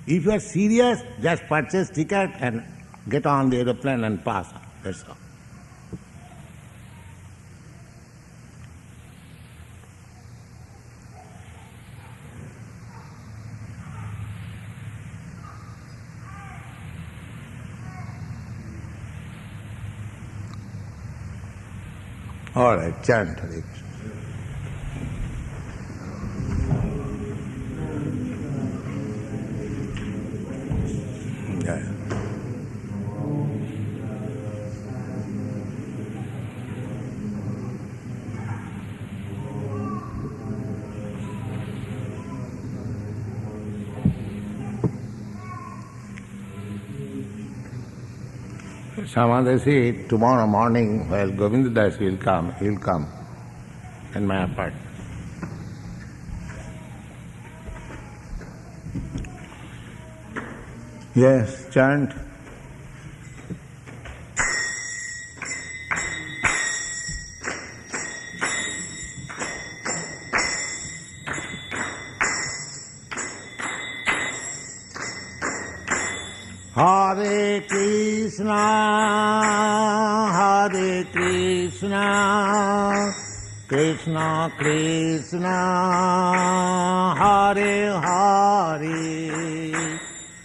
Speaker 2: If you are serious, just purchase ticket and get on the aeroplane and pass on. That's all. All right, chant Hare Krishna. Yeah. Samadhi, tomorrow morning while Govinda Das will come, he'll come in my apartment. Yes, chant. Krishna, Hare Krishna, Krishna Krishna, Hare Hare,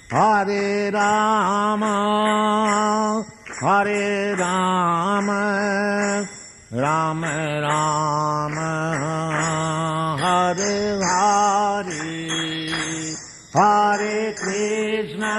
Speaker 2: Hare Rama, Hare Rama, Rama Rama, Hare Hare, Hare Krishna,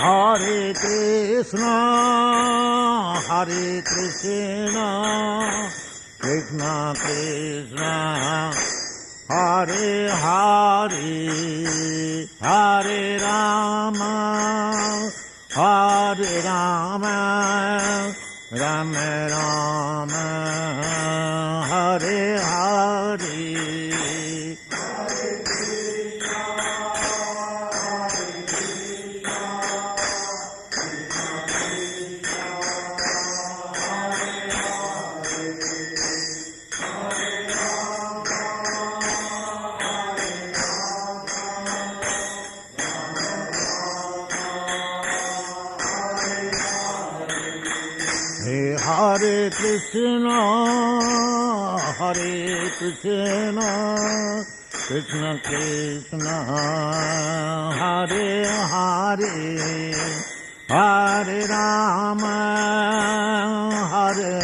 Speaker 2: Hare Krishna, Hare Krishna, Krishna Krishna, Hare Hare, Hare Rama, Hare Rama, Rama Rama, Hare Hare. Hare Krishna, Hare Krishna, Krishna Krishna, Hare Hare, Hare Rama, Hare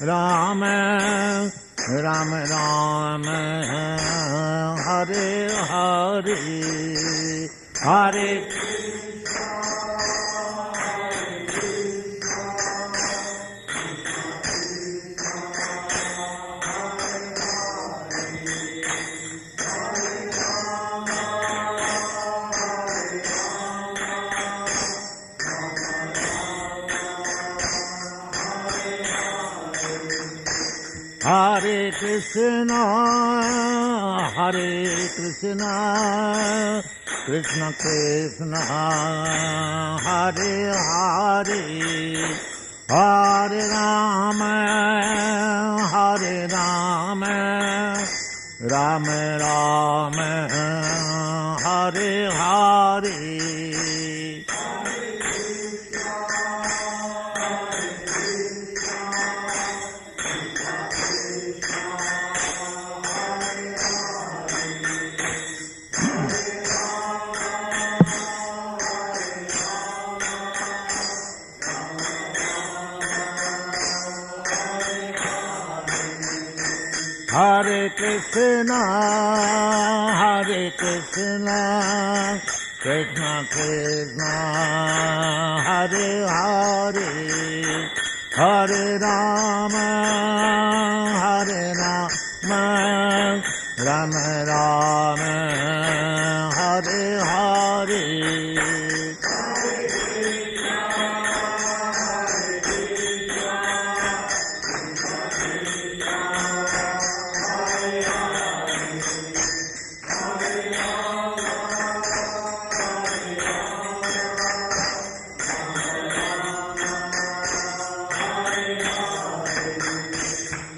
Speaker 2: Rama, Rama Rama, Hare Hare, Hare Hare Krishna, Hare Krishna, Krishna Krishna, Hare Hare, Hare Rama, Hare Rama, Rama Rama, Hare Hare. Hare Krishna, Hare Krishna, Krishna Krishna, Hare Hare, Hare Rama, Hare Rama, Rama Rama, Hare Hare.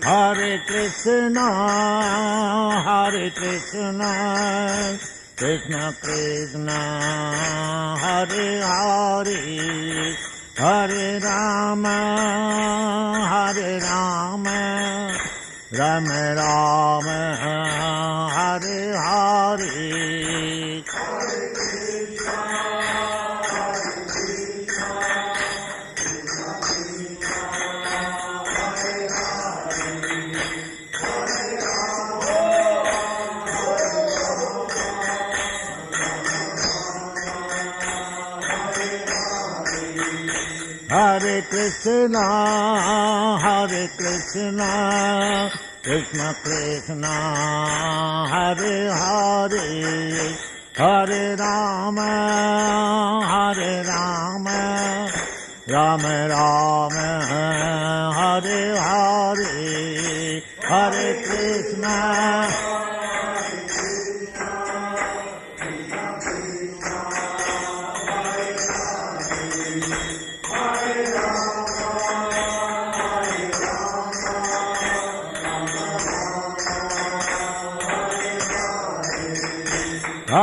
Speaker 2: Hare Krishna, Hare Krishna, Krishna Krishna, Hare Hare, Hare Rama, Hare Rama, Rama Rama, Hare Hare. Hare Krishna, Hare Krishna, Krishna Krishna, Hare Hare, Hare Rama, Hare Rama, Rama Rama, Hare Hare, Hare Krishna.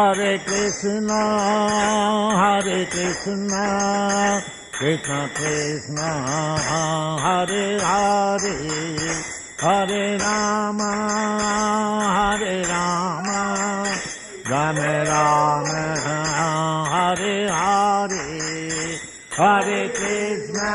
Speaker 2: Hare Krishna, Hare Krishna, Krishna Krishna, Hare Hare, Hare Rama, Hare Rama, Rama Rama, Hare Hare, Hare Krishna.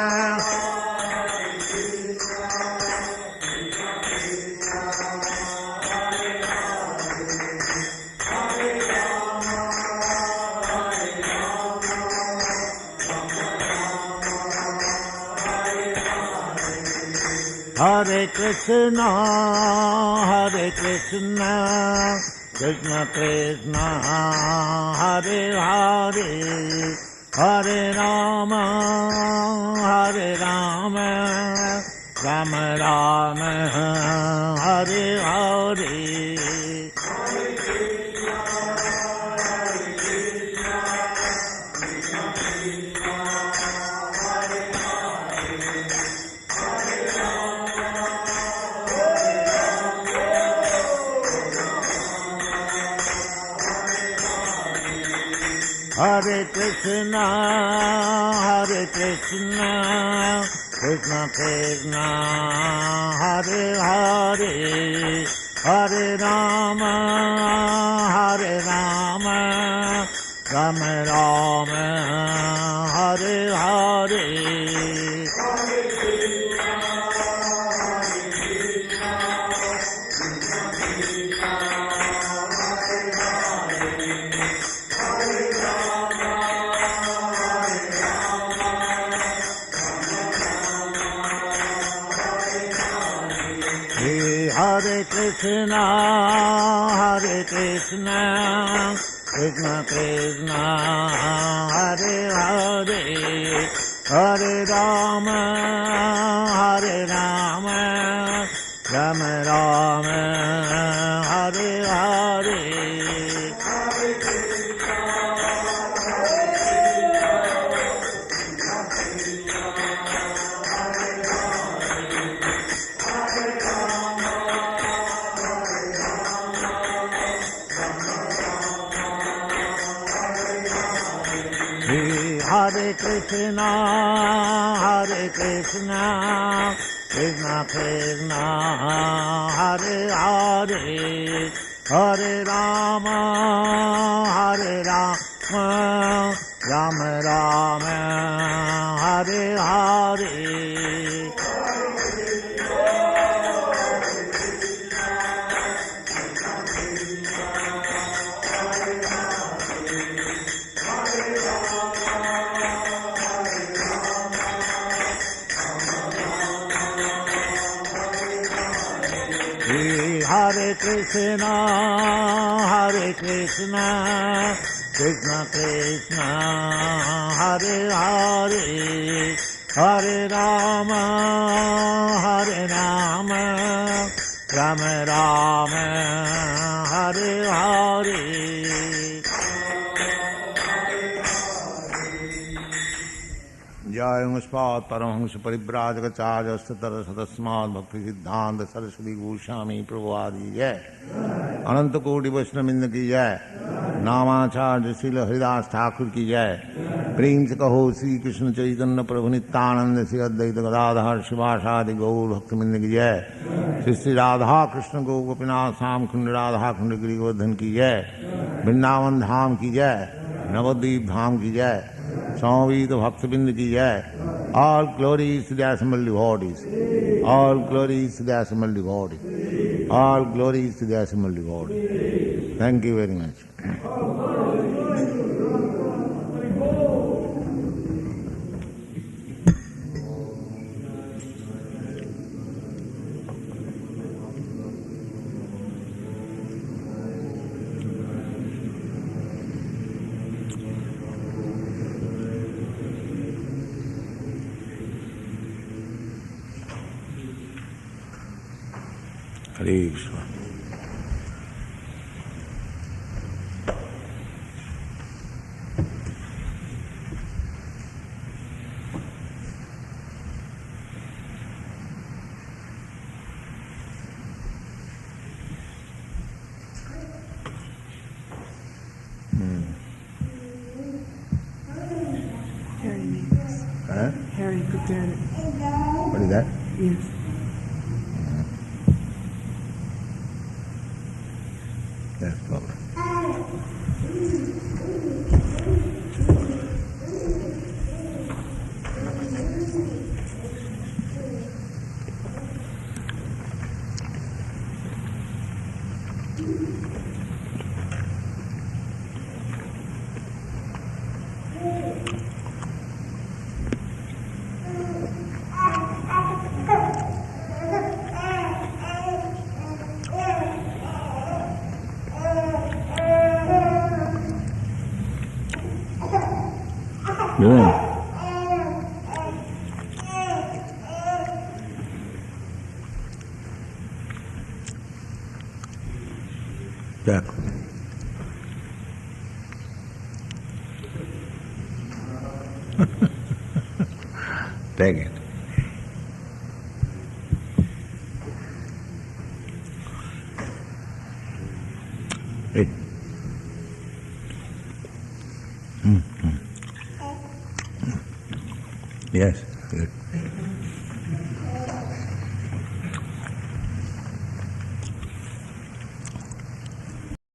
Speaker 2: Hare Krishna, Hare Krishna, Krishna Krishna, Hare Hare, Hare Rama, Hare Rama, Rama Rama, Hare Hare. Hare Krishna, Hare Krishna, Krishna Krishna, Hare Hare, Hare Rama, Hare Rama, Rama Rama, Hare Hare. Hare Krishna, Hare Krishna, Krishna Krishna, Hare Hare, Hare Rama, Hare Rama, Rama Rama, Hare Hare. Hare Krishna, Hare Krishna, Krishna Krishna, Hare Hare, Hare Rama, Hare Rama, Rama Rama, Hare Hare. Hare Krishna, Hare Krishna, Krishna Krishna, Hare Hare, Hare Rama, Hare Rama, Rama Rama, Hare Hare. जय मुस्पात परमहंस परिव्राजकाचार्य तस्मात् भक्ति सिद्धांत सरस्वती गोस्वामी प्रभुआदि जय। अनंत कोटि वैष्णववृंद की जय। नामाचार्य श्रील हरिदास ठाकुर की जय। प्रेम से कहो श्री कृष्ण चैतन्य प्रभु नित्यानंद श्री अद्वैत गदाधर शिवासादि गौर भक्तवृंद की जय। श्री श्री राधा कृष्ण गो गोपीनाथ श्याम कुंड राधा कुंड गिरिवर्धन की जय। वृंदावन धाम की जय। नवद्वीप धाम की जय। Samavita Bhaktabind ki jai. All glories to the assembled devotees. All glories to the assembled devotees. All glories to the assembled devotees. Thank you very much. Hare Krishna.
Speaker 5: Look at it.
Speaker 2: What is that?
Speaker 5: Yes.
Speaker 2: That's lovely. Yeah. Jack. Take it. Eat. Mm-hmm. Yes, good.